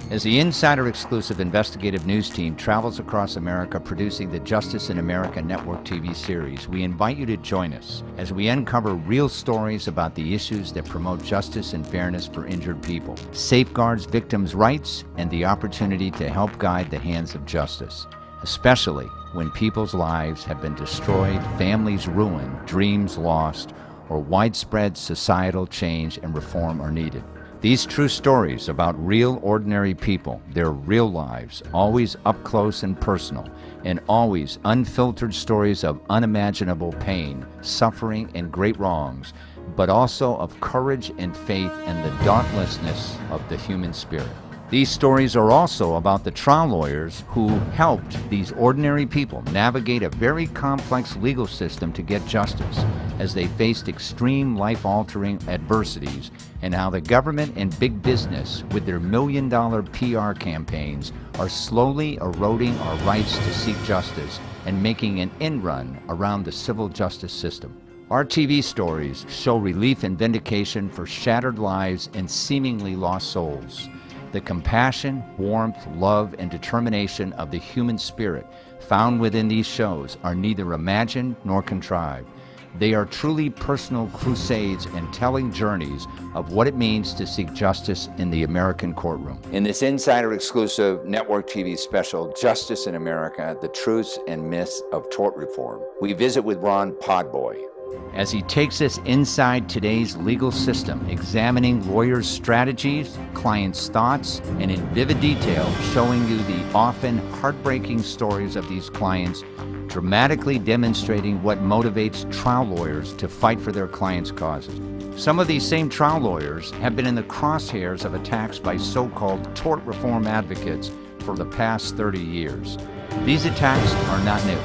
As the insider-exclusive investigative news team travels across America producing the Justice in America Network TV series, we invite you to join us as we uncover real stories about the issues that promote justice and fairness for injured people, safeguards victims' rights, and the opportunity to help guide the hands of justice, especially when people's lives have been destroyed, families ruined, dreams lost, or widespread societal change and reform are needed. These true stories about real ordinary people, their real lives, always up close and personal, and always unfiltered stories of unimaginable pain, suffering, and great wrongs, but also of courage and faith and the dauntlessness of the human spirit. These stories are also about the trial lawyers who helped these ordinary people navigate a very complex legal system to get justice as they faced extreme life-altering adversities, and how the government and big business with their million-dollar PR campaigns are slowly eroding our rights to seek justice and making an end run around the civil justice system. Our TV stories show relief and vindication for shattered lives and seemingly lost souls. The compassion, warmth, love, and determination of the human spirit found within these shows are neither imagined nor contrived. They are truly personal crusades and telling journeys of what it means to seek justice in the American courtroom. In this insider-exclusive network TV special, Justice in America, The Truths and Myths of Tort Reform, we visit with Ronald Podboy as he takes us inside today's legal system, examining lawyers' strategies, clients' thoughts, and in vivid detail showing you the often heartbreaking stories of these clients, dramatically demonstrating what motivates trial lawyers to fight for their clients' causes. Some of these same trial lawyers have been in the crosshairs of attacks by so-called tort reform advocates for the past 30 years. These attacks are not new.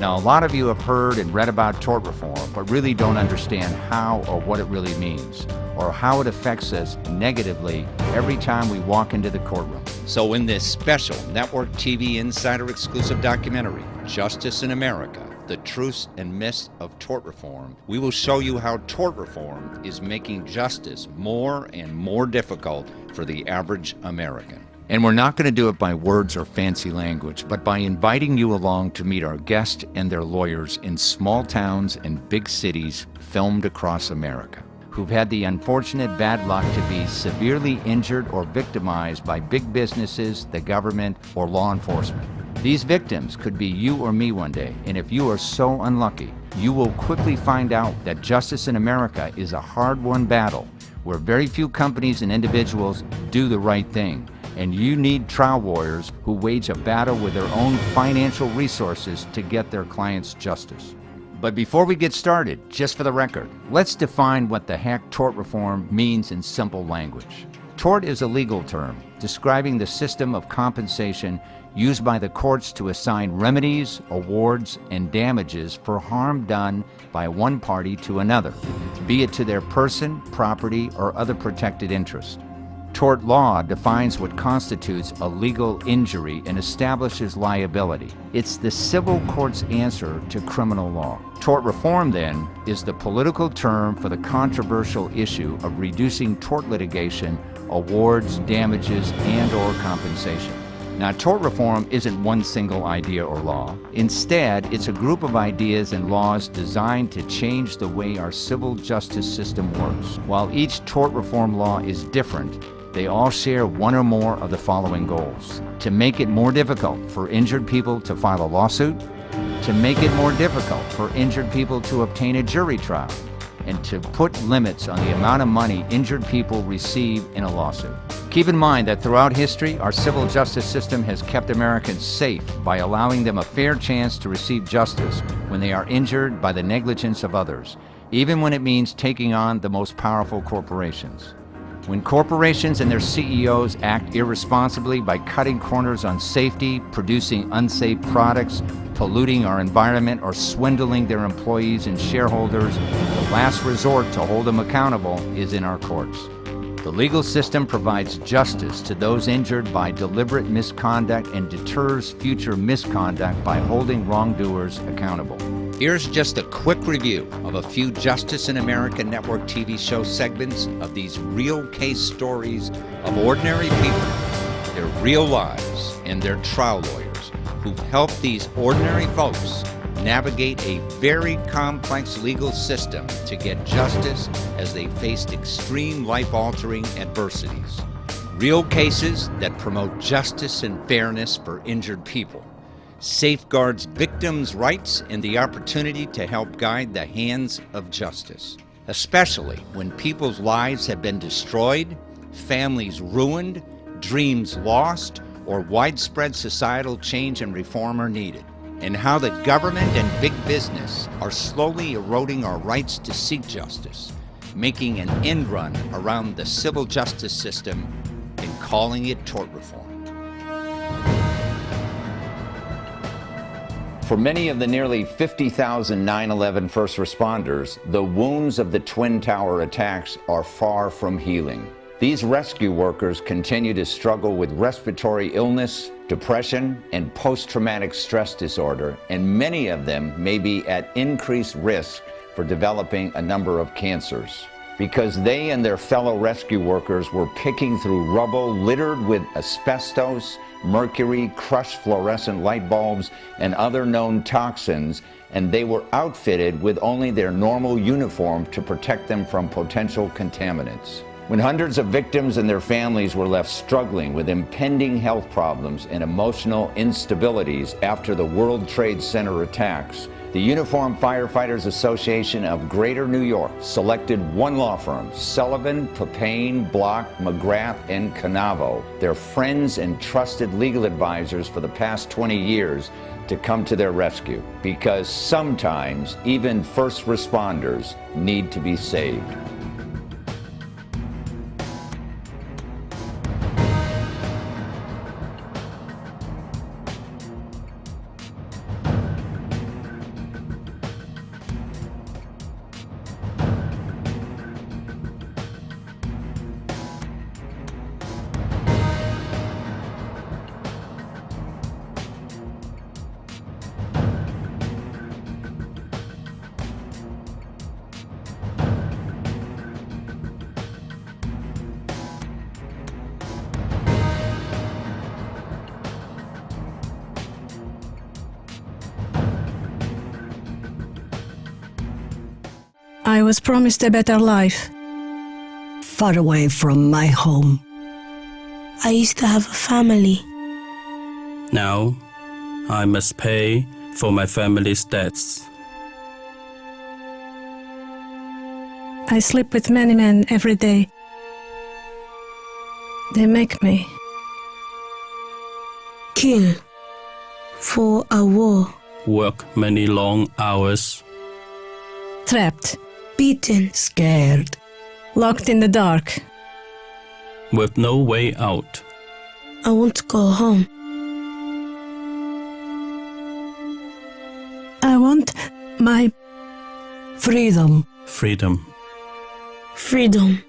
Now, a lot of you have heard and read about tort reform, but really don't understand how or what it really means, or how it affects us negatively every time we walk into the courtroom. So in this special Network TV Insider exclusive documentary, Justice in America, The Truths and Myths of Tort Reform, we will show you how tort reform is making justice more and more difficult for the average American. And we're not going to do it by words or fancy language, but by inviting you along to meet our guests and their lawyers in small towns and big cities filmed across America, who've had the unfortunate bad luck to be severely injured or victimized by big businesses, the government, or law enforcement. These victims could be you or me one day, and if you are so unlucky, you will quickly find out that justice in America is a hard-won battle where very few companies and individuals do the right thing. And you need trial lawyers who wage a battle with their own financial resources to get their clients justice. But before we get started, just for the record, let's define what the heck tort reform means in simple language. Tort is a legal term describing the system of compensation used by the courts to assign remedies, awards, and damages for harm done by one party to another, be it to their person, property, or other protected interest. Tort law defines what constitutes a legal injury and establishes liability. It's the civil court's answer to criminal law. Tort reform, then, is the political term for the controversial issue of reducing tort litigation, awards, damages, and/or compensation. Now, tort reform isn't one single idea or law. Instead, it's a group of ideas and laws designed to change the way our civil justice system works. While each tort reform law is different, they all share one or more of the following goals: to make it more difficult for injured people to file a lawsuit, to make it more difficult for injured people to obtain a jury trial, and to put limits on the amount of money injured people receive in a lawsuit. Keep in mind that throughout history, our civil justice system has kept Americans safe by allowing them a fair chance to receive justice when they are injured by the negligence of others, even when it means taking on the most powerful corporations. When corporations and their CEOs act irresponsibly by cutting corners on safety, producing unsafe products, polluting our environment, or swindling their employees and shareholders, the last resort to hold them accountable is in our courts. The legal system provides justice to those injured by deliberate misconduct and deters future misconduct by holding wrongdoers accountable. Here's just a quick review of a few Justice in America Network TV show segments of these real case stories of ordinary people real lives and their trial lawyers who've helped these ordinary folks navigate a very complex legal system to get justice as they faced extreme life-altering adversities. Real cases that promote justice and fairness for injured people, safeguards victims' rights and the opportunity to help guide the hands of justice, especially when people's lives have been destroyed, families ruined, dreams lost, or widespread societal change and reform are needed, and how the government and big business are slowly eroding our rights to seek justice, making an end run around the civil justice system and calling it tort reform. For many of the nearly 50,000 9/11 first responders, the wounds of the Twin Tower attacks are far from healing. These rescue workers continue to struggle with respiratory illness, depression, and post-traumatic stress disorder, and many of them may be at increased risk for developing a number of cancers. Because they and their fellow rescue workers were picking through rubble littered with asbestos, mercury, crushed fluorescent light bulbs, and other known toxins, and they were outfitted with only their normal uniform to protect them from potential contaminants. When hundreds of victims and their families were left struggling with impending health problems and emotional instabilities after the World Trade Center attacks, the Uniformed Firefighters Association of Greater New York selected one law firm, Sullivan, Papain, Block, McGrath, and Canavo, their friends and trusted legal advisors for the past 20 years, to come to their rescue, because sometimes even first responders need to be saved. I was promised a better life. Far away from my home. I used to have a family. Now, I must pay for my family's debts. I sleep with many men every day. They make me. Kill. For a war. Work many long hours. Trapped. Beaten. Scared. Locked in the dark. With no way out. I want to go home. I want my Freedom. Freedom. Freedom.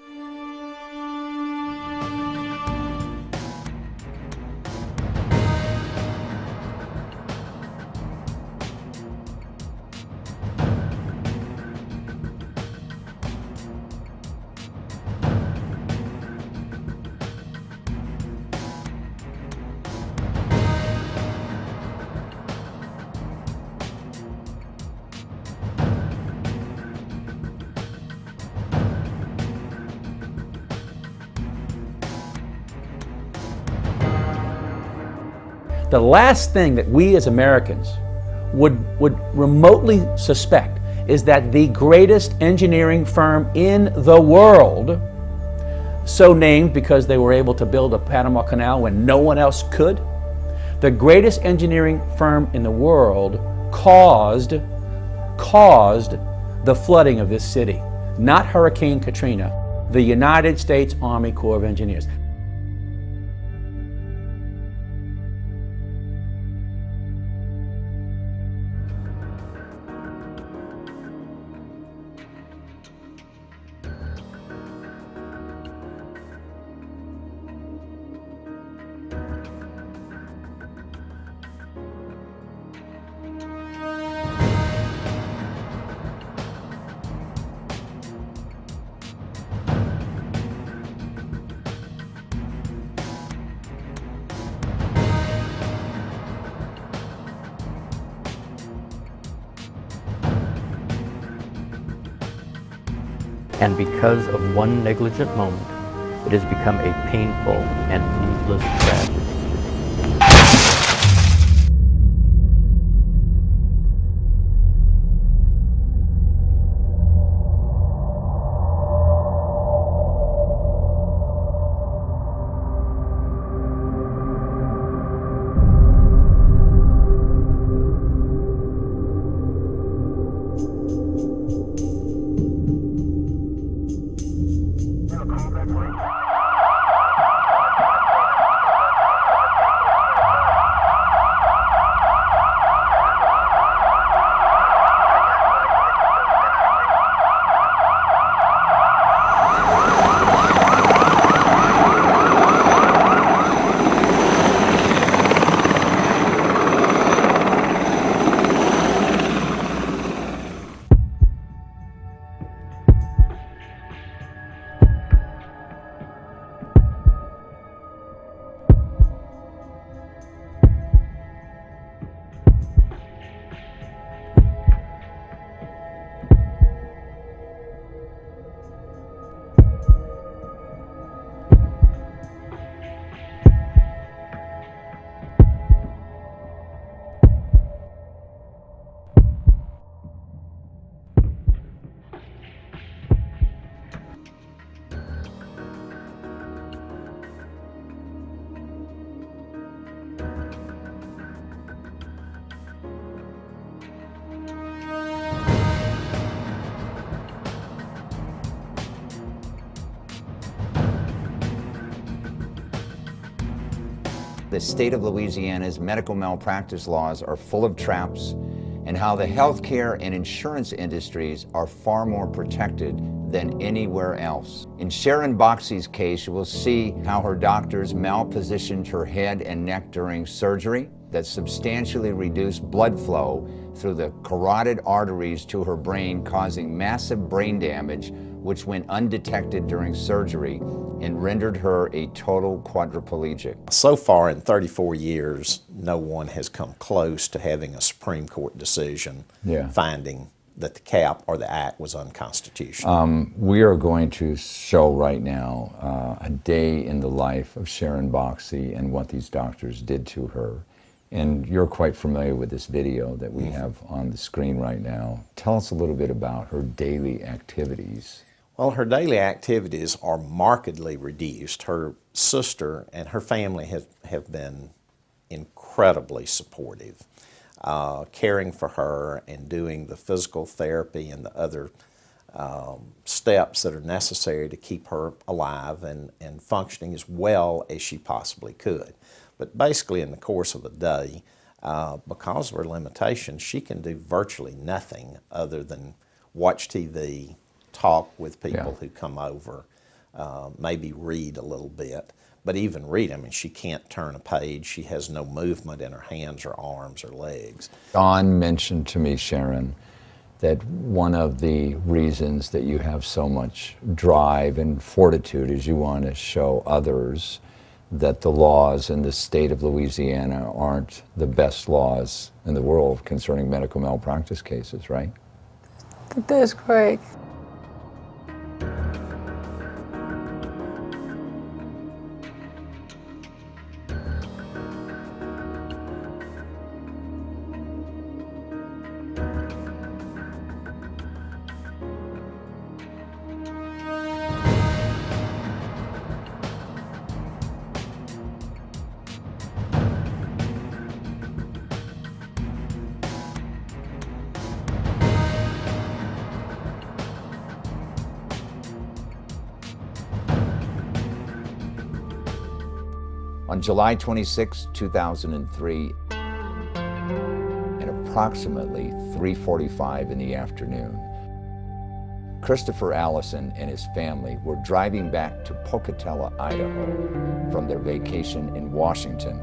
The last thing that we as Americans would remotely suspect is that the greatest engineering firm in the world, so named because they were able to build a Panama Canal when no one else could, the greatest engineering firm in the world caused the flooding of this city. Not Hurricane Katrina, the United States Army Corps of Engineers. And because of one negligent moment, it has become a painful and needless tragedy. The state of Louisiana's medical malpractice laws are full of traps, and how the healthcare and insurance industries are far more protected than anywhere else. In Sharon Boxey's case, you will see how her doctors malpositioned her head and neck during surgery that substantially reduced blood flow through the carotid arteries to her brain, causing massive brain damage, which went undetected during surgery and rendered her a total quadriplegic. So far in 34 years, no one has come close to having a Supreme Court decision finding that the cap or the act was unconstitutional. We are going to show right now a day in the life of Sharon Boxey and what these doctors did to her. And you're quite familiar with this video that we have on the screen right now. Tell us a little bit about her daily activities. Well, her daily activities are markedly reduced. Her sister and her family have been incredibly supportive, caring for her and doing the physical therapy and the other steps that are necessary to keep her alive and functioning as well as she possibly could. But basically in the course of a day, because of her limitations, she can do virtually nothing other than watch TV, talk with people who come over, maybe read a little bit. But even read, I mean, she can't turn a page. She has no movement in her hands or arms or legs. Don mentioned to me, Sharon, that one of the reasons that you have so much drive and fortitude is you want to show others that the laws in the state of Louisiana aren't the best laws in the world concerning medical malpractice cases, right? That's correct. On July 26, 2003, at approximately 3:45 in the afternoon, Christopher Allison and his family were driving back to Pocatello, Idaho, from their vacation in Washington.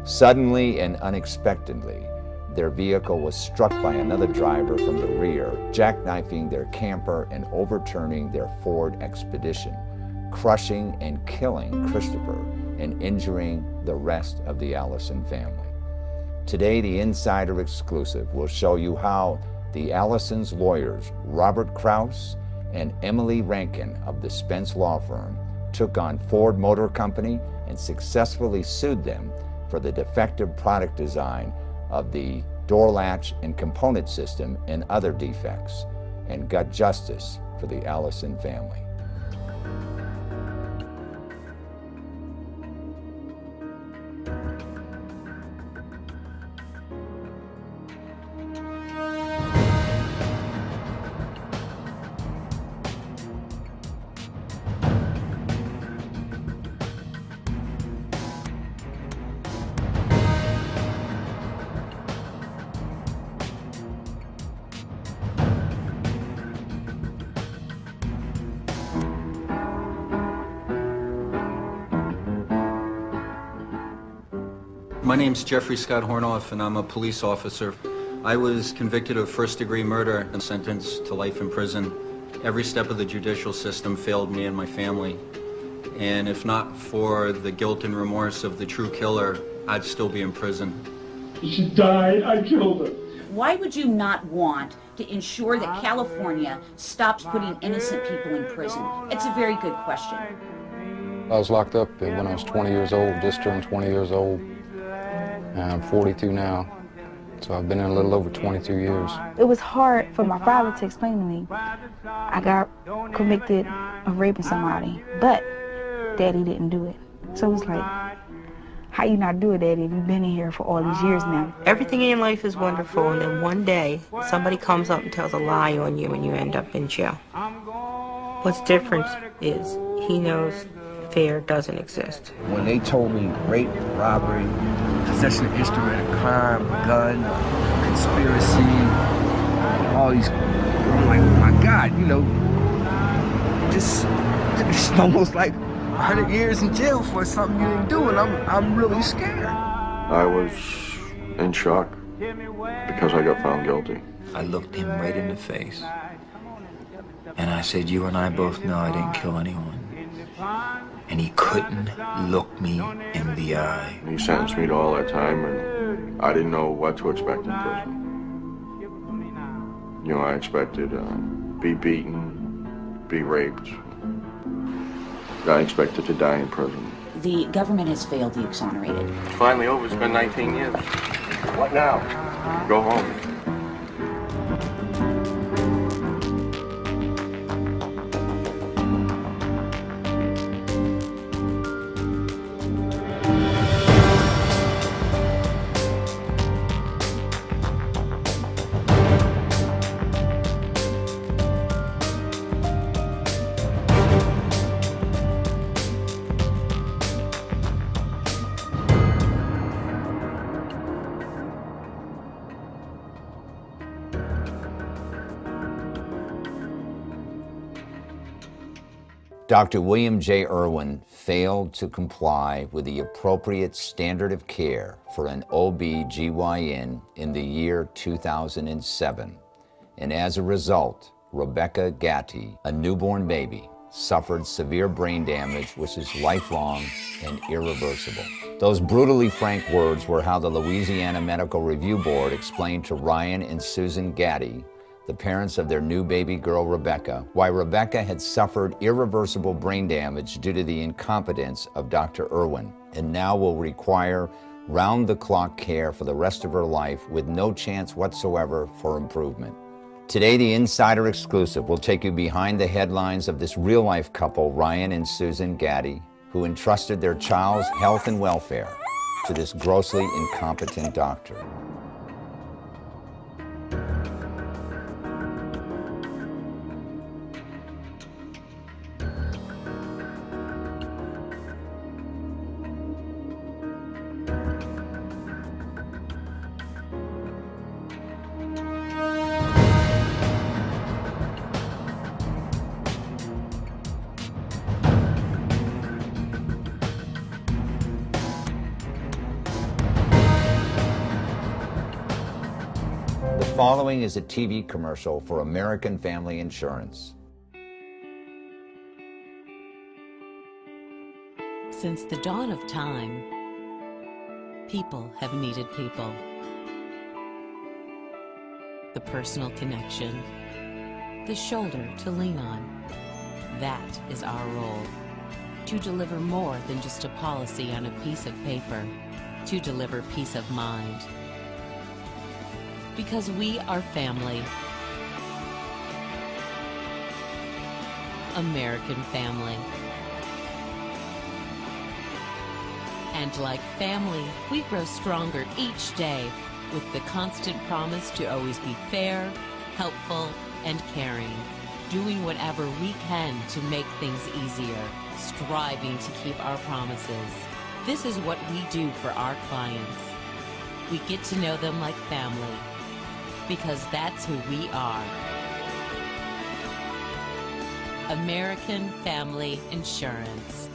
Suddenly and unexpectedly, their vehicle was struck by another driver from the rear, jackknifing their camper and overturning their Ford Expedition, crushing and killing Christopher and injuring the rest of the Allison family. Today, the Insider Exclusive will show you how the Allisons' lawyers, Robert Krause and Emily Rankin of the Spence Law Firm took on Ford Motor Company and successfully sued them for the defective product design of the door latch and component system and other defects, and got justice for the Allison family. My name's Jeffrey Scott Hornoff, and I'm a police officer. I was convicted of first-degree murder and sentenced to life in prison. Every step of the judicial system failed me and my family. And if not for the guilt and remorse of the true killer, I'd still be in prison. She died, I killed her. Why would you not want to ensure that California stops putting innocent people in prison? It's a very good question. I was locked up when I was 20 years old, just turned 20 years old. I'm 42 now, so I've been in a little over 22 years. It was hard for my father to explain to me. I got convicted of raping somebody, but Daddy didn't do it. So it's like, how you not do it, Daddy, if you've been in here for all these years now? Everything in life is wonderful, and then one day, somebody comes up and tells a lie on you and you end up in jail. What's different is he knows fear doesn't exist. When they told me rape, robbery, possession of instrument of crime, gun, conspiracy, all these, I'm like, oh my God, you know, just almost like 100 years in jail for something you didn't do, and I'm really scared. I was in shock because I got found guilty. I looked him right in the face, and I said, you and I both know I didn't kill anyone. And he couldn't look me in the eye. He sentenced me to all that time, and I didn't know what to expect in prison. You know, I expected be beaten, be raped. I expected to die in prison. The government has failed the exonerated. It's finally over. It's been 19 years. What now? Go home. Dr. William J. Irwin failed to comply with the appropriate standard of care for an OB/GYN in the year 2007. And as a result, Rebecca Gatti, a newborn baby, suffered severe brain damage which is lifelong and irreversible. Those brutally frank words were how the Louisiana Medical Review Board explained to Ryan and Susan Gatti, the parents of their new baby girl, Rebecca, why Rebecca had suffered irreversible brain damage due to the incompetence of Dr. Irwin, and now will require round-the-clock care for the rest of her life with no chance whatsoever for improvement. Today, the Insider Exclusive will take you behind the headlines of this real-life couple, Ryan and Susan Gatti, who entrusted their child's health and welfare to this grossly incompetent doctor. The following is a TV commercial for American Family Insurance. Since the dawn of time, people have needed people. The personal connection, the shoulder to lean on. That is our role. To deliver more than just a policy on a piece of paper. To deliver peace of mind. Because we are family. American family. And like family, we grow stronger each day with the constant promise to always be fair, helpful, and caring. Doing whatever we can to make things easier. Striving to keep our promises. This is what we do for our clients. We get to know them like family. Because that's who we are. American Family Insurance.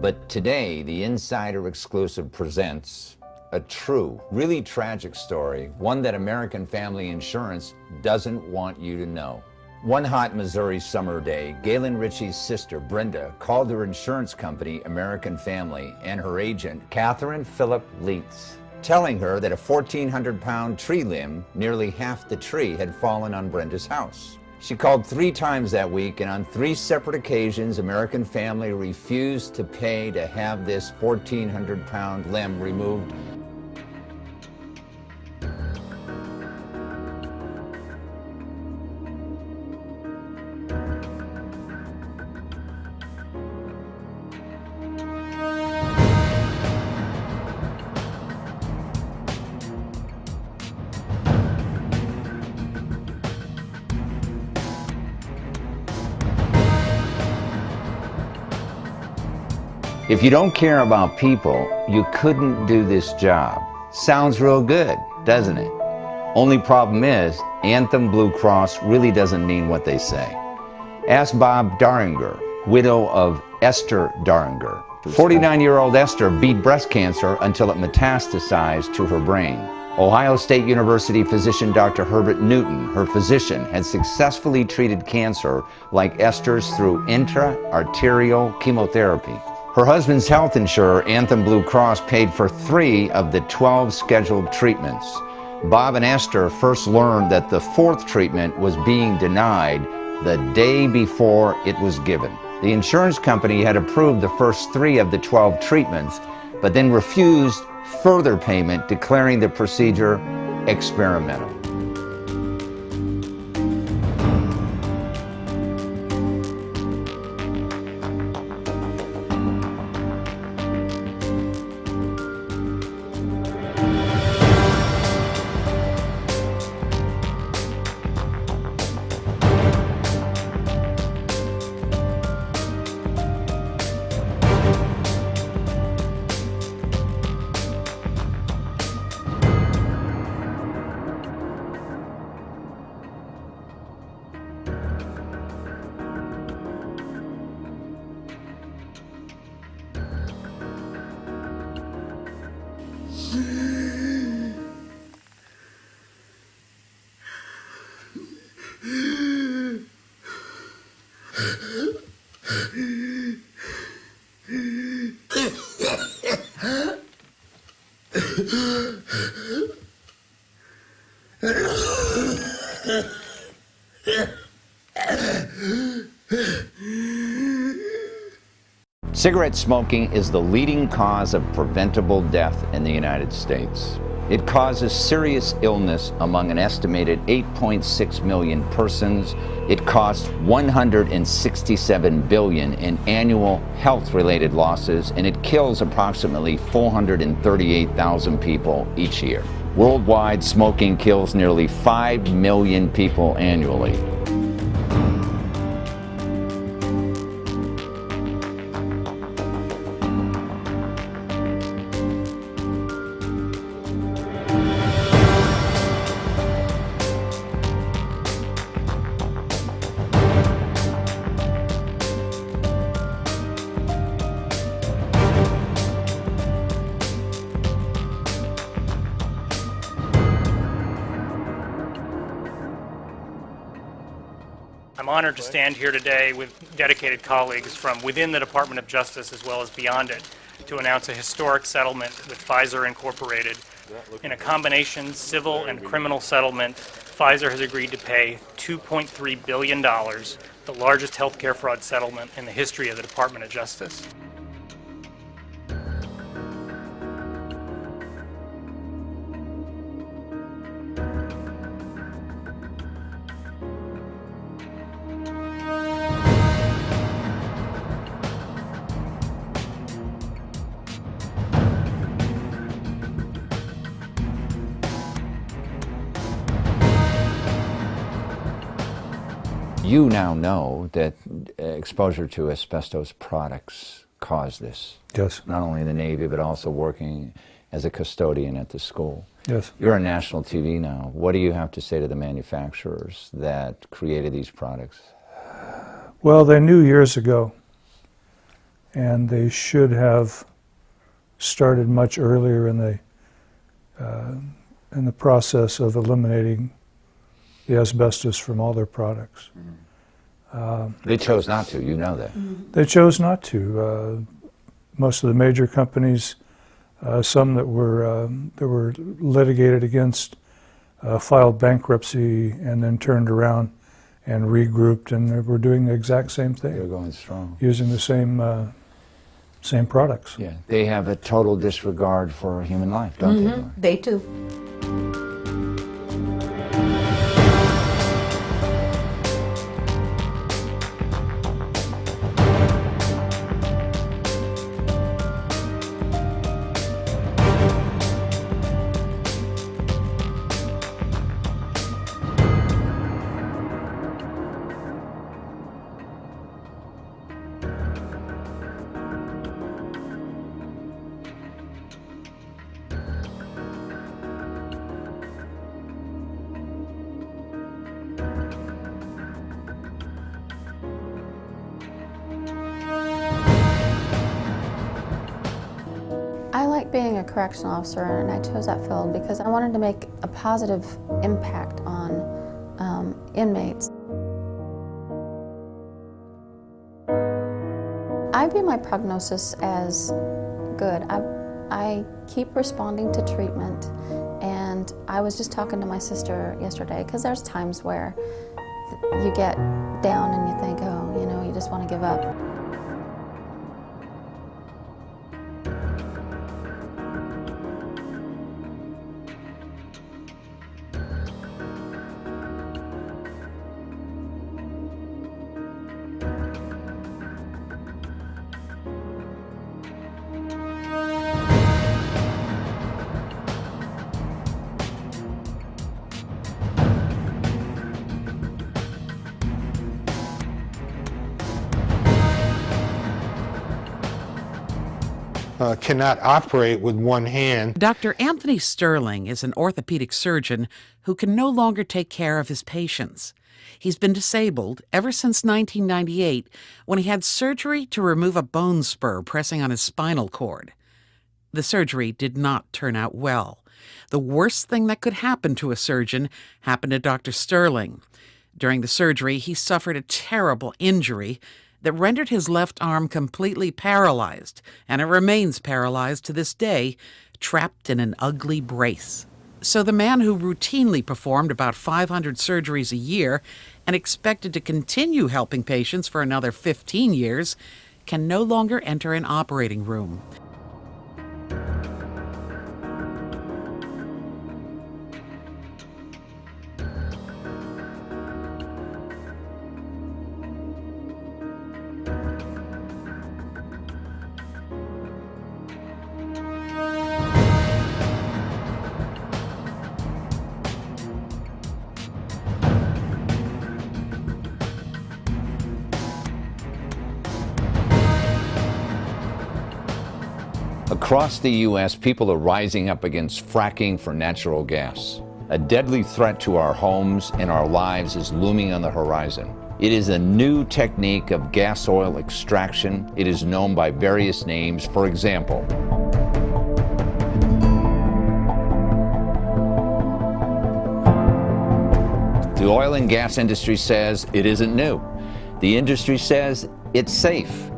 But today, the Insider Exclusive presents a true, really tragic story, one that American Family Insurance doesn't want you to know. One hot Missouri summer day, Galen Ritchie's sister, Brenda, called her insurance company, American Family, and her agent, Catherine Phillip Leitz, telling her that a 1,400-pound tree limb, nearly half the tree, had fallen on Brenda's house. She called 3 times that week, and on 3 separate occasions, American Family refused to pay to have this 1,400-pound limb removed. If you don't care about people, you couldn't do this job. Sounds real good, doesn't it? Only problem is, Anthem Blue Cross really doesn't mean what they say. Ask Bob Daringer, widow of Esther Daringer. 49-year-old Esther beat breast cancer until it metastasized to her brain. Ohio State University physician Dr. Herbert Newton, her physician, had successfully treated cancer like Esther's through intra-arterial chemotherapy. Her husband's health insurer, Anthem Blue Cross, paid for 3 of the 12 scheduled treatments. Bob and Esther first learned that the 4th treatment was being denied the day before it was given. The insurance company had approved the first 3 of the 12 treatments, but then refused further payment, declaring the procedure experimental. Cigarette smoking is the leading cause of preventable death in the United States. It causes serious illness among an estimated 8.6 million persons. It costs $167 billion in annual health-related losses, and it kills approximately 438,000 people each year. Worldwide, smoking kills nearly 5 million people annually. I'm honored to stand here today with dedicated colleagues from within the Department of Justice as well as beyond it to announce a historic settlement with Pfizer Incorporated in a combination civil and criminal settlement Pfizer has agreed to pay $2.3 billion, the largest healthcare fraud settlement in the history of the Department of Justice. You now know that exposure to asbestos products caused this. Yes. Not only in the Navy, but also working as a custodian at the school. Yes. You're on national TV now. What do you have to say to the manufacturers that created these products? Well, they knew years ago, and they should have started much earlier in the process of eliminating the asbestos from all their products. They chose not to, you know that. They chose not to. Most of the major companies, some that were litigated against, filed bankruptcy and then turned around and regrouped, and they were doing the exact same thing. They're going strong. Using the same products. Yeah, they have a total disregard for human life, don't they? They do. I like being a correctional officer, and I chose that field because I wanted to make a positive impact on inmates. I view my prognosis as good. I keep responding to treatment, and I was just talking to my sister yesterday because there's times where you get down and you think, oh, you know, you just want to give up. Cannot operate with one hand. Dr. Anthony Sterling is an orthopedic surgeon who can no longer take care of his patients. He's been disabled ever since 1998 when he had surgery to remove a bone spur pressing on his spinal cord. The surgery did not turn out well. The worst thing that could happen to a surgeon happened to Dr. Sterling. During the surgery, he suffered a terrible injury that rendered his left arm completely paralyzed, and it remains paralyzed to this day, trapped in an ugly brace. So the man who routinely performed about 500 surgeries a year and expected to continue helping patients for another 15 years can no longer enter an operating room. Across the U.S., people are rising up against fracking for natural gas. A deadly threat to our homes and our lives is looming on the horizon. It is a new technique of gas oil extraction. It is known by various names. For example, the oil and gas industry says it isn't new. The industry says it's safe.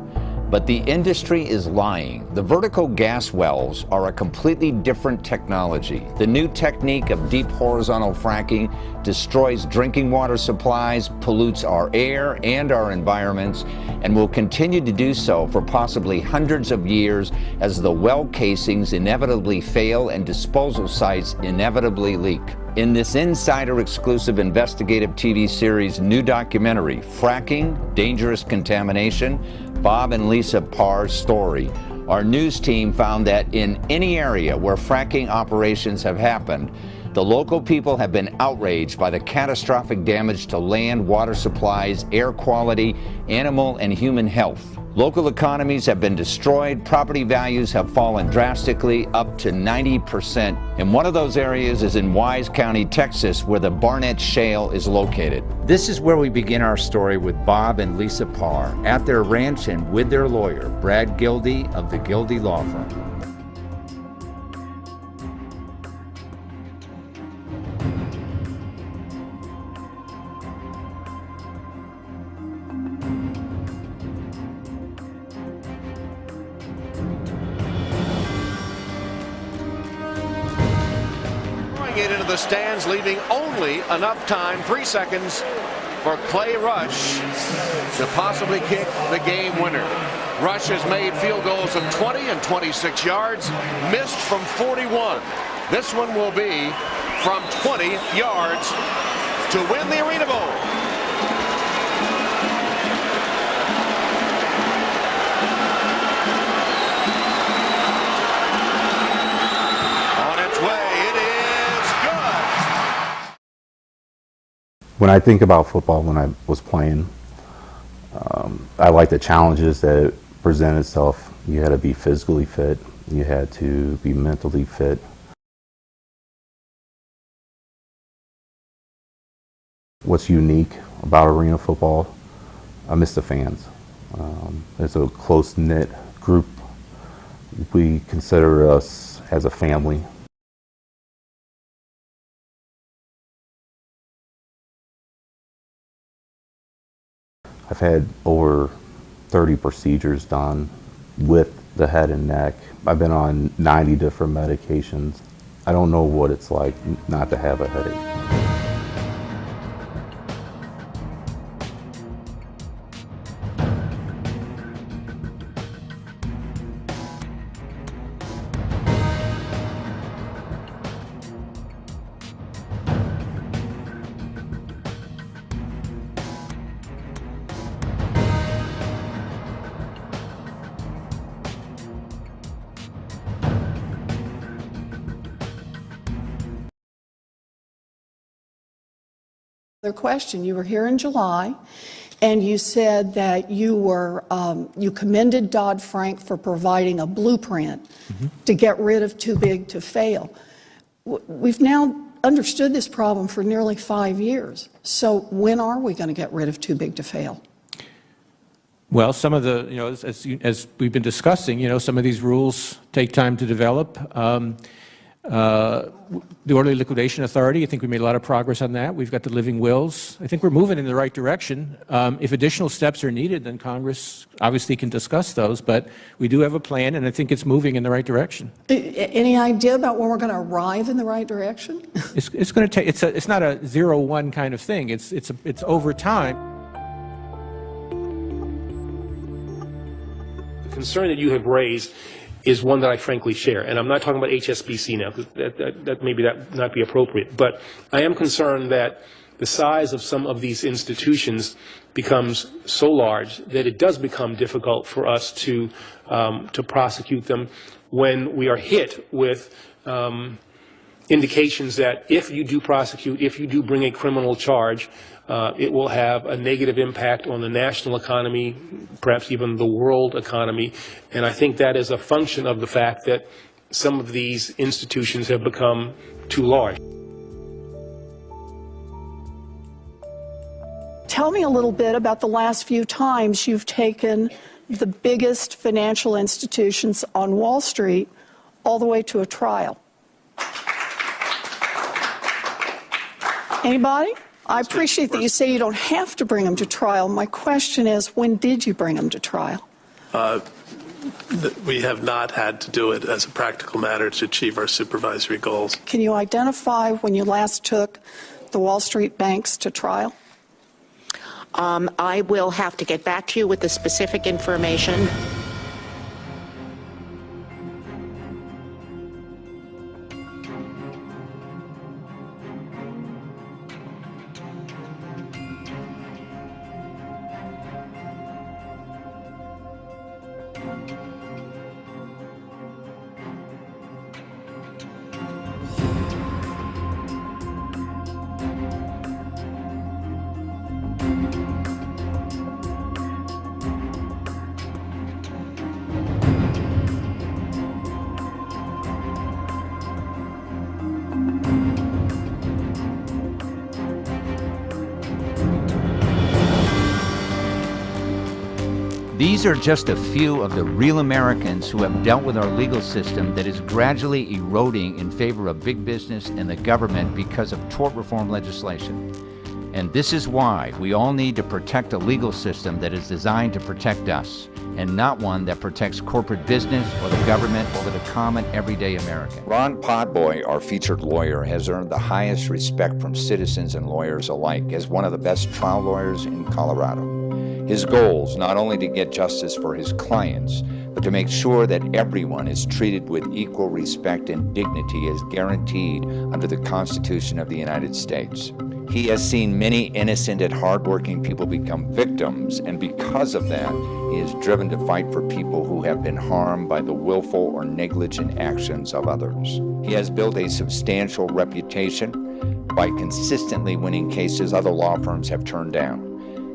But the industry is lying. The vertical gas wells are a completely different technology. The new technique of deep horizontal fracking destroys drinking water supplies, pollutes our air and our environments, and will continue to do so for possibly hundreds of years as the well casings inevitably fail and disposal sites inevitably leak. In this insider-exclusive investigative TV series new documentary, Fracking, Dangerous Contamination, Bob and Lisa Parr's story, our news team found that in any area where fracking operations have happened, the local people have been outraged by the catastrophic damage to land, water supplies, air quality, animal and human health. Local economies have been destroyed, property values have fallen drastically, up to 90%. And one of those areas is in Wise County, Texas, where the Barnett Shale is located. This is where we begin our story with Bob and Lisa Parr at their ranch and with their lawyer, Brad Gildy of the Gildy Law Firm. Into the stands, leaving only enough time, 3 seconds, for Clay Rush to possibly kick the game winner. Rush has made field goals of 20 and 26 yards, missed from 41. This one will be from 20 yards to win the Arena Bowl. When I think about football when I was playing, I like the challenges that it present itself. You had to be physically fit, you had to be mentally fit. What's unique about arena football, I miss the fans. It's a close-knit group. We consider us as a family. I've had over 30 procedures done with the head and neck. I've been on 90 different medications. I don't know what it's like not to have a headache. Another question. You were here in July, and you said that you were you commended Dodd-Frank for providing a blueprint to get rid of too big to fail. We've now understood this problem for nearly 5 years. So when are we going to get rid of too big to fail? Well, some of the, as we've been discussing, some of these rules take time to develop. The Orderly Liquidation Authority, I think we made a lot of progress on that. We've got the living wills. I think we're moving in the right direction. If additional steps are needed, then Congress obviously can discuss those, but we do have a plan, and I think it's moving in the right direction. Any idea about when we're going to arrive in the right direction? It's going to take, it's not a 0-1 kind of thing. It's over time. The concern that you have raised is one that I frankly share. And I'm not talking about HSBC now, because that maybe that not be appropriate. But I am concerned that the size of some of these institutions becomes so large that it does become difficult for us to prosecute them when we are hit with indications that if you do prosecute, if you do bring a criminal charge, it will have a negative impact on the national economy, perhaps even the world economy. And I think that is a function of the fact that some of these institutions have become too large. Tell me a little bit about the last few times you've taken the biggest financial institutions on Wall Street all the way to a trial. Anybody? I appreciate that you say you don't have to bring them to trial. My question is, when did you bring them to trial? we have not had to do it as a practical matter to achieve our supervisory goals. Can you identify when you last took the Wall Street banks to trial? I will have to get back to you with the specific information. These are just a few of the real Americans who have dealt with our legal system that is gradually eroding in favor of big business and the government because of tort reform legislation. And this is why we all need to protect a legal system that is designed to protect us, and not one that protects corporate business or the government over the common everyday American. Ron Podboy, our featured lawyer, has earned the highest respect from citizens and lawyers alike as one of the best trial lawyers in Colorado. His goals not only to get justice for his clients, but to make sure that everyone is treated with equal respect and dignity as guaranteed under the Constitution of the United States. He has seen many innocent and hardworking people become victims, and because of that, he is driven to fight for people who have been harmed by the willful or negligent actions of others. He has built a substantial reputation by consistently winning cases other law firms have turned down.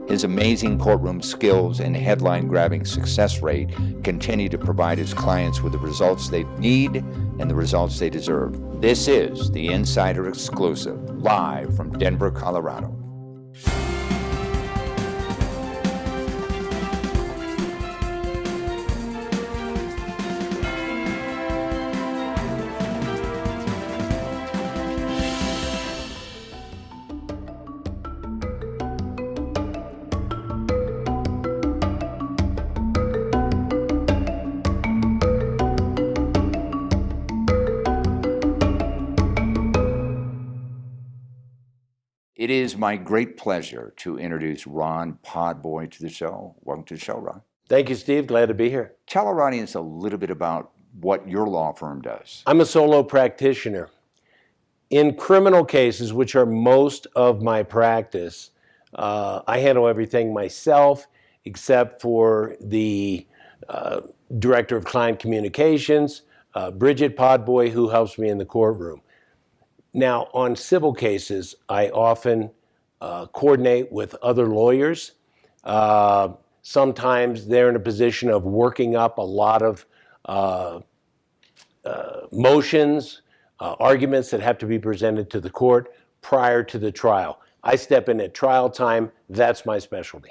His amazing courtroom skills and headline-grabbing success rate continue to provide his clients with the results they need and the results they deserve. This is the Insider Exclusive, live from Denver, Colorado. It is my great pleasure to introduce Ron Podboy to the show. Welcome to the show, Ron. Thank you, Steve. Glad to be here. Tell our audience a little bit about what your law firm does. I'm a solo practitioner. In criminal cases, which are most of my practice, I handle everything myself except for the Director of Client Communications, Bridget Podboy, who helps me in the courtroom. Now, on civil cases, I often coordinate with other lawyers. Sometimes they're in a position of working up a lot of motions, arguments that have to be presented to the court prior to the trial. I step in at trial time. That's my specialty.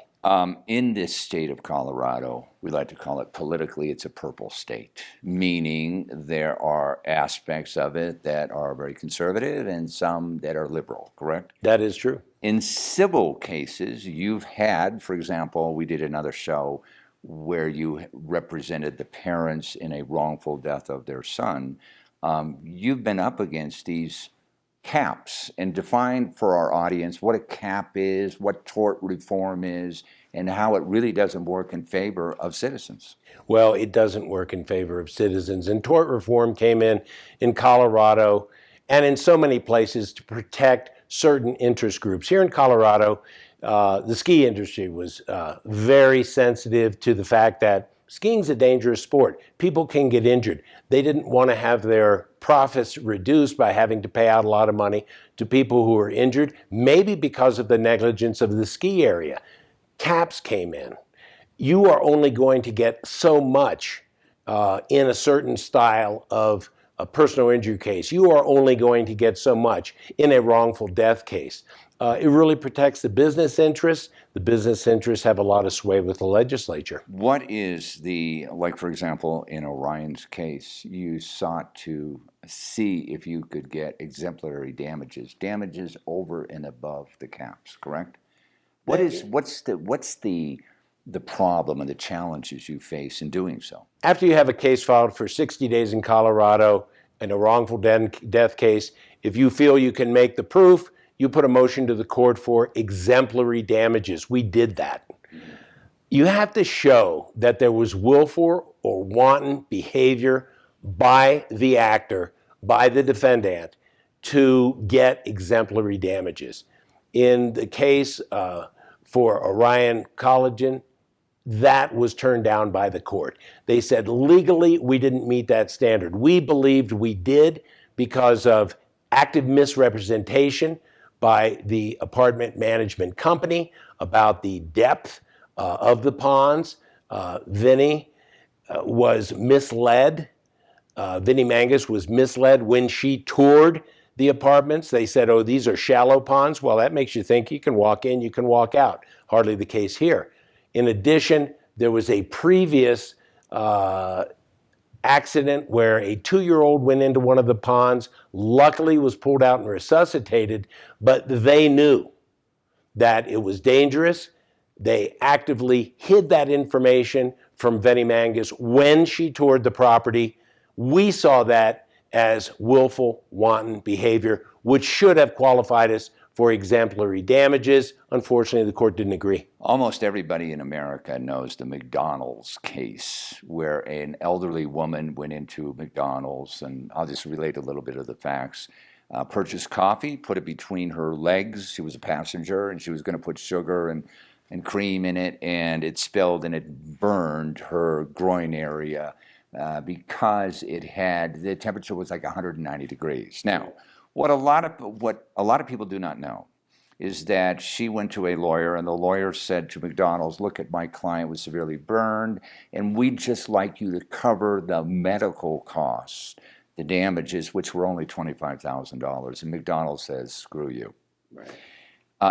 In this state of Colorado, we like to call it politically, it's a purple state, meaning there are aspects of it that are very conservative and some that are liberal, correct? That is true. In civil cases, you've had, for example, we did another show where you represented the parents in a wrongful death of their son. You've been up against these caps, and define for our audience what a cap is, what tort reform is, and how it really doesn't work in favor of citizens. Well, it doesn't work in favor of citizens. And tort reform came in Colorado and in so many places to protect certain interest groups. Here in Colorado, the ski industry was very sensitive to the fact that skiing's a dangerous sport. People can get injured. They didn't want to have their profits reduced by having to pay out a lot of money to people who are injured, maybe because of the negligence of the ski area. Caps came in. You are only going to get so much in a certain style of a personal injury case. You are only going to get so much in a wrongful death case. It really protects the business interests. The business interests have a lot of sway with the legislature. What is the, like for example, in Orion's case, you sought to see if you could get exemplary damages over and above the caps, correct? What's the the problem and the challenges you face in doing so. After you have a case filed for 60 days in Colorado and a wrongful death case, if you feel you can make the proof, you put a motion to the court for exemplary damages. We did that. You have to show that there was willful or wanton behavior by the actor, by the defendant, to get exemplary damages. In the case for Orion Collagen, that was turned down by the court. They said legally we didn't meet that standard. We believed we did because of active misrepresentation by the apartment management company about the depth of the ponds. Vinnie was misled. Vinnie Mangus was misled when she toured the apartments. They said, oh, these are shallow ponds. Well, that makes you think you can walk in, you can walk out. Hardly the case here. In addition, there was a previous accident where a 2-year-old went into one of the ponds, luckily was pulled out and resuscitated, but they knew that it was dangerous. They actively hid that information from Vinnie Mangus when she toured the property. We saw that as willful, wanton behavior, which should have qualified us for exemplary damages. Unfortunately, the court didn't agree. Almost everybody in America knows the McDonald's case, where an elderly woman went into McDonald's, and I'll just relate a little bit of the facts, purchased coffee, put it between her legs. She was a passenger, and she was going to put sugar and cream in it, and it spilled and it burned her groin area because the temperature was like 190 degrees. Now, what a lot of people do not know is that she went to a lawyer, and the lawyer said to McDonald's, look, my client was severely burned, and we'd just like you to cover the medical costs, the damages, which were only $25,000. And McDonald's says, screw you. Right.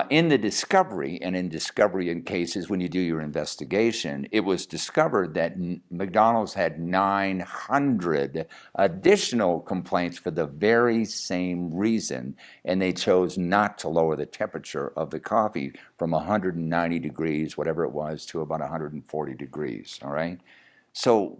In the discovery, and in discovery in cases when you do your investigation, it was discovered that McDonald's had 900 additional complaints for the very same reason, and they chose not to lower the temperature of the coffee from 190 degrees, whatever it was, to about 140 degrees, all right? So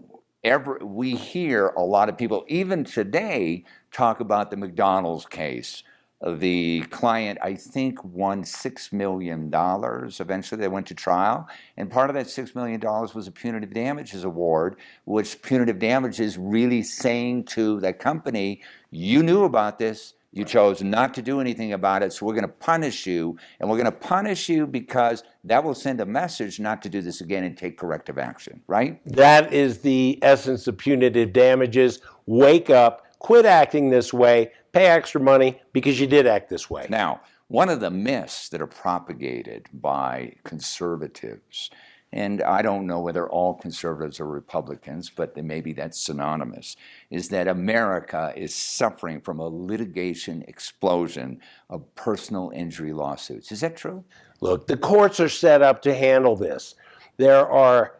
we hear a lot of people, even today, talk about the McDonald's case. The client, I think, won $6 million. Eventually, they went to trial, and part of that $6 million was a punitive damages award, which punitive damages really saying to the company, you knew about this, you chose not to do anything about it, so we're going to punish you, and we're going to punish you because that will send a message not to do this again and take corrective action, right? That is the essence of punitive damages. Wake up, quit acting this way, pay extra money because you did act this way. Now, one of the myths that are propagated by conservatives, and I don't know whether all conservatives are Republicans, but maybe that's synonymous, is that America is suffering from a litigation explosion of personal injury lawsuits. Is that true? Look, the courts are set up to handle this. There are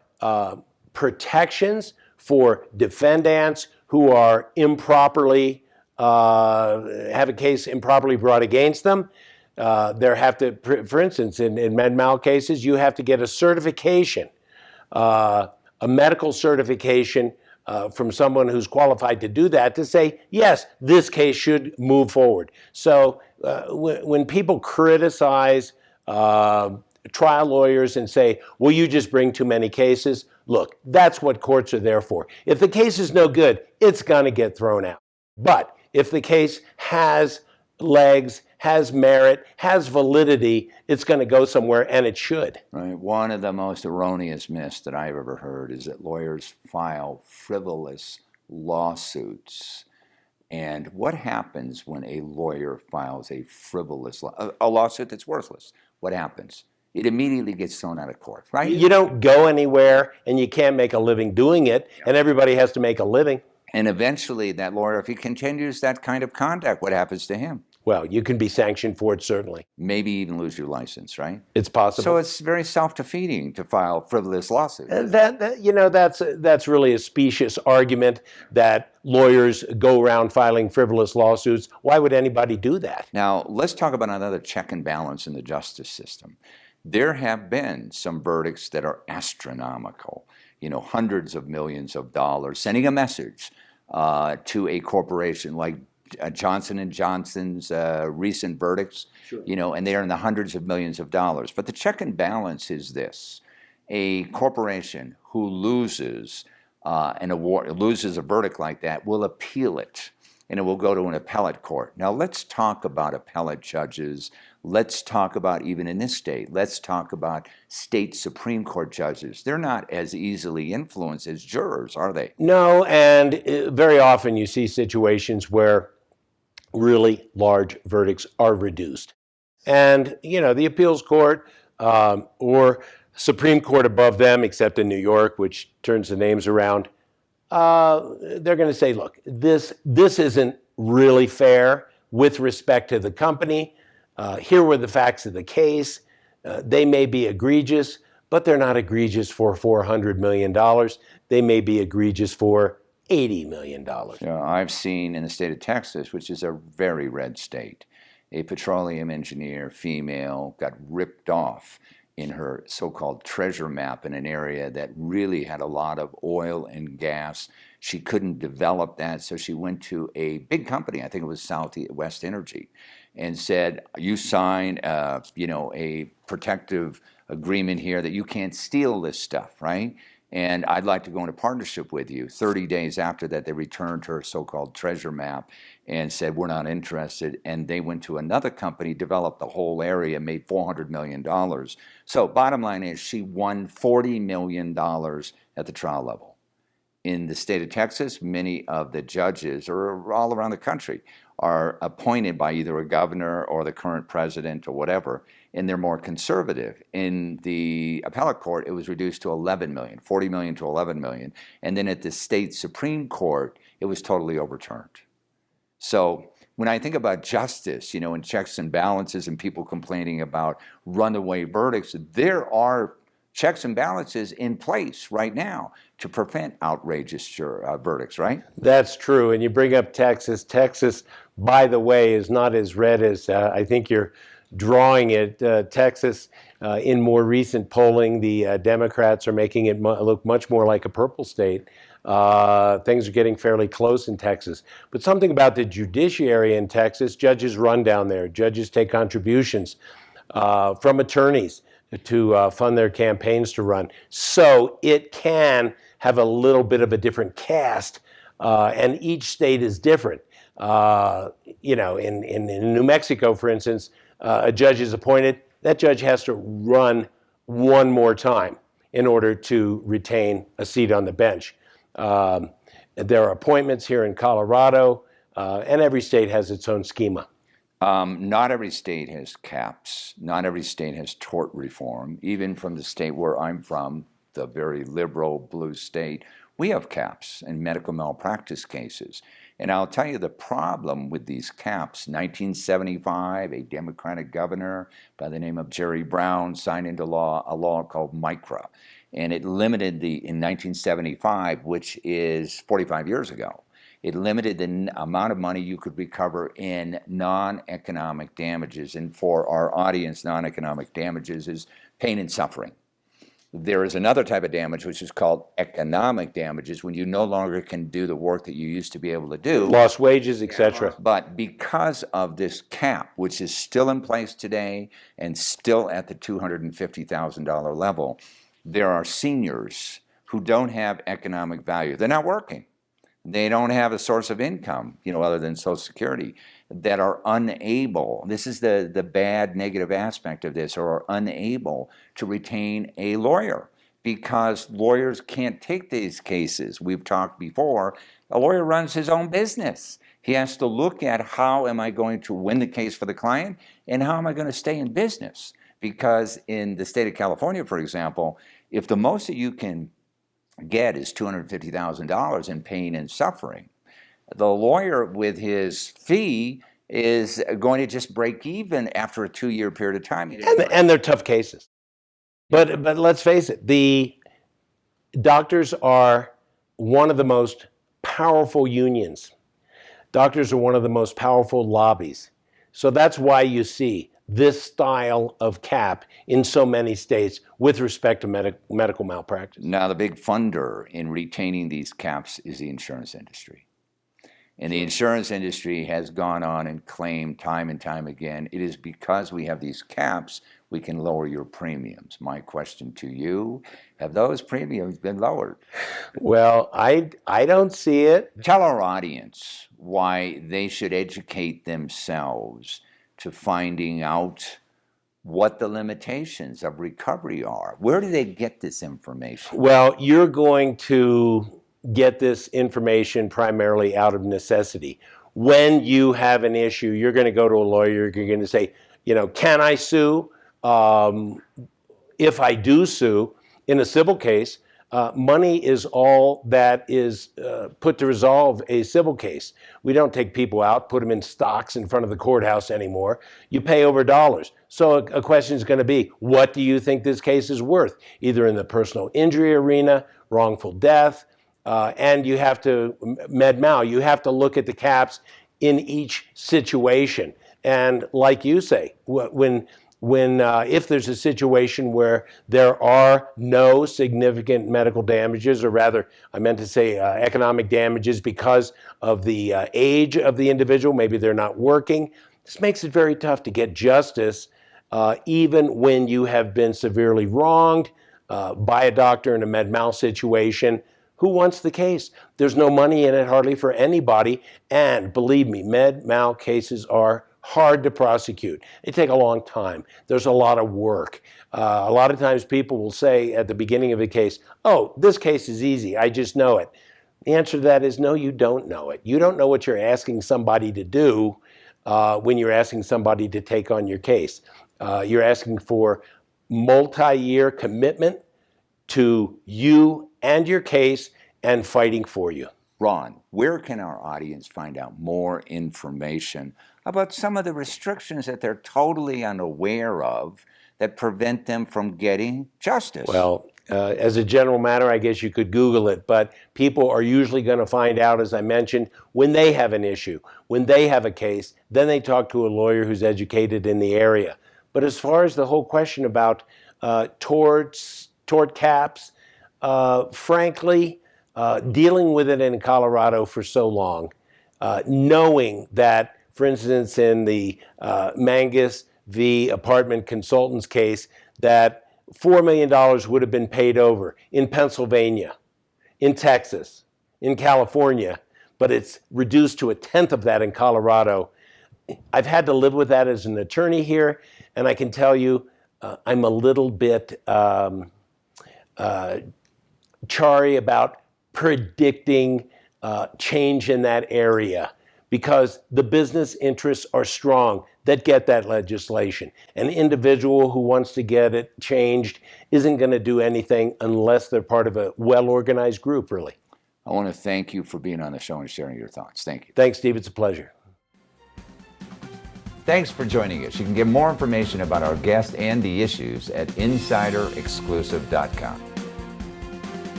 protections for defendants who are improperly have a case improperly brought against them. There have to, for instance, in med mal cases, you have to get a certification, a medical certification from someone who's qualified to do that to say, yes, this case should move forward. So when people criticize trial lawyers and say, well, you just bring too many cases, look, that's what courts are there for. If the case is no good, it's going to get thrown out. But if the case has legs, has merit, has validity, it's going to go somewhere, and it should. Right. One of the most erroneous myths that I've ever heard is that lawyers file frivolous lawsuits. And what happens when a lawyer files a frivolous a lawsuit that's worthless? What happens? It immediately gets thrown out of court, right? You don't go anywhere, and you can't make a living doing it, and everybody has to make a living. And eventually, that lawyer, if he continues that kind of conduct, what happens to him? Well, you can be sanctioned for it, certainly. Maybe even lose your license, right? It's possible. So it's very self-defeating to file frivolous lawsuits. That's really a specious argument that lawyers go around filing frivolous lawsuits. Why would anybody do that? Now, let's talk about another check and balance in the justice system. There have been some verdicts that are astronomical, hundreds of millions of dollars, sending a message to a corporation like Johnson & Johnson's recent verdicts, and they are in the hundreds of millions of dollars. But the check and balance is this. A corporation who loses an award, loses a verdict like that, will appeal it, and it will go to an appellate court. Now let's talk about appellate judges. Let's talk about, even in this state, let's talk about state Supreme Court judges. They're not as easily influenced as jurors, are they? No, and very often you see situations where really large verdicts are reduced. And, the appeals court or Supreme Court above them, except in New York, which turns the names around, they're going to say, look, this isn't really fair with respect to the company. Here were the facts of the case. They may be egregious, but they're not egregious for $400 million. They may be egregious for $80 million. I've seen in the state of Texas, which is a very red state, a petroleum engineer, female, got ripped off in her so-called treasure map in an area that really had a lot of oil and gas. She couldn't develop that, so she went to a big company, I think it was Southwest Energy, and said, you sign a protective agreement here that you can't steal this stuff, right? And I'd like to go into partnership with you. 30 days after that, they returned her so-called treasure map and said, we're not interested. And they went to another company, developed the whole area, made $400 million. So bottom line is she won $40 million at the trial level. In the state of Texas, many of the judges, or all around the country, are appointed by either a governor or the current president or whatever, and they're more conservative. In the appellate court, it was reduced to 11 million, 40 million to 11 million. And then at the state Supreme Court, it was totally overturned. So when I think about justice, and checks and balances and people complaining about runaway verdicts, there are checks and balances in place right now to prevent outrageous verdicts, right? That's true. And you bring up Texas. Texas, by the way, is not as red as I think you're drawing it. Texas, in more recent polling, the Democrats are making it look much more like a purple state. Things are getting fairly close in Texas. But something about the judiciary in Texas, judges run down there. Judges take contributions from attorneys to fund their campaigns to run. So it can have a little bit of a different cast, and each state is different. In New Mexico, for instance, a judge is appointed. That judge has to run one more time in order to retain a seat on the bench. There are appointments here in Colorado, and every state has its own schema. Not every state has caps. Not every state has tort reform. Even from the state where I'm from, the very liberal blue state, we have caps in medical malpractice cases. And I'll tell you the problem with these caps. 1975, a Democratic governor by the name of Jerry Brown signed into law a law called MICRA. And it limited in 1975, which is 45 years ago, it limited the amount of money you could recover in non-economic damages. And for our audience, non-economic damages is pain and suffering. There is another type of damage which is called economic damages, when you no longer can do the work that you used to be able to do. Lost wages, etc. But because of this cap, which is still in place today and still at the $250,000 level, there are seniors who don't have economic value. They're not working. They don't have a source of income, other than Social Security, that are unable, this is the bad negative aspect of this, or are unable to retain a lawyer because lawyers can't take these cases. We've talked before, a lawyer runs his own business. He has to look at how am I going to win the case for the client and how am I going to stay in business? Because in the state of California, for example, if the most that you can get is $250,000 in pain and suffering, the lawyer with his fee is going to just break even after a 2-year period of time. And they're tough cases. But let's face it, the doctors are one of the most powerful unions. Doctors are one of the most powerful lobbies. So that's why you see this style of cap in so many states with respect to medical malpractice. Now, the big funder in retaining these caps is the insurance industry. And the insurance industry has gone on and claimed time and time again, it is because we have these caps, we can lower your premiums. My question to you, have those premiums been lowered? Well, I don't see it. Tell our audience why they should educate themselves to finding out what the limitations of recovery are. Where do they get this information? Well, you're going to get this information primarily out of necessity. When you have an issue, you're going to go to a lawyer, you're going to say, can I sue? If I do sue in a civil case, money is all that is put to resolve a civil case. We don't take people out, put them in stocks in front of the courthouse anymore. You pay over dollars. So a question is going to be, what do you think this case is worth? Either in the personal injury arena, wrongful death, and you have to, med mal, you have to look at the caps in each situation. And like you say, if there's a situation where there are no significant medical damages, or rather, I meant to say economic damages because of the age of the individual, maybe they're not working, this makes it very tough to get justice, even when you have been severely wronged by a doctor in a med mal situation. Who wants the case? There's no money in it hardly for anybody, and believe me, med mal cases are hard to prosecute. They take a long time. There's a lot of work. A lot of times people will say at the beginning of a case, oh, this case is easy, I just know it. The answer to that is no, you don't know it. You don't know what you're asking somebody to do when you're asking somebody to take on your case. You're asking for multi-year commitment to you and your case and fighting for you. Ron, where can our audience find out more information about some of the restrictions that they're totally unaware of that prevent them from getting justice? Well, as a general matter, I guess you could Google it, but people are usually going to find out, as I mentioned, when they have an issue, when they have a case, then they talk to a lawyer who's educated in the area. But as far as the whole question about tort caps, frankly, dealing with it in Colorado for so long, knowing that, for instance, in the Mangus v. Apartment Consultants case, that $4 million would have been paid over in Pennsylvania, in Texas, in California, but it's reduced to 1/10 of that in Colorado. I've had to live with that as an attorney here, and I can tell you I'm a little bit chary about predicting change in that area, because the business interests are strong that get that legislation. An individual who wants to get it changed isn't going to do anything unless they're part of a well-organized group, really. I want to thank you for being on the show and sharing your thoughts. Thank you. Thanks, Steve. It's a pleasure. Thanks for joining us. You can get more information about our guest and the issues at insiderexclusive.com.